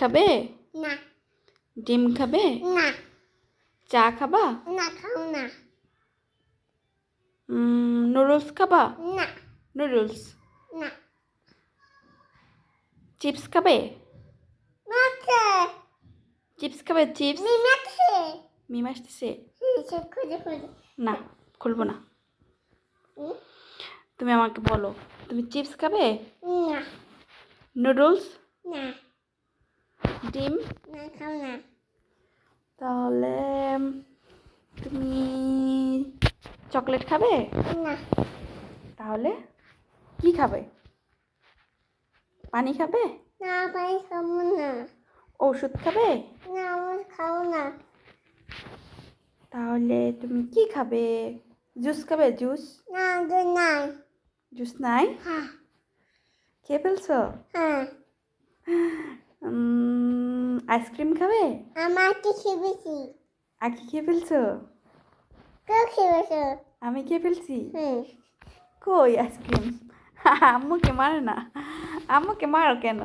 খাবে? না ডিম খাবে? না চা খাবা? না খাও না নুডলস খাবা? না নুডলস। না চিপস খাবে? মাছে চিপস খাবে? চিপস। মিমাছে মিম আসতেছে? সব খুঁজে খুঁজে না, খুলবো না। হুম? তুমি আমাকে বলো, তুমি চিপস খাবে? না নুডলস? না ডিম? না খাও না তাহলে তুমি চকলেট খাবে? না তাহলে কি খাবে? পানি খাবে? না পানি খাবো না ওষুধ খাবে? না আমার খাও না তাহলে তুমি কি খাবে? জুস খাবে? জুস? না দুধ নাই জুস নাই? হ্যাঁ খেয়ে ফেলছো? হ্যাঁ আইসক্রিম খাবে? আমার কি খেয়েছি আর কি খেয়ে ফেলছো? কেউ খেয়েছো আমি খেয়ে ফেলছি? হুম কই আইসক্রিম? আম্মুকে মারে না, আম্মুকে মারো কেন?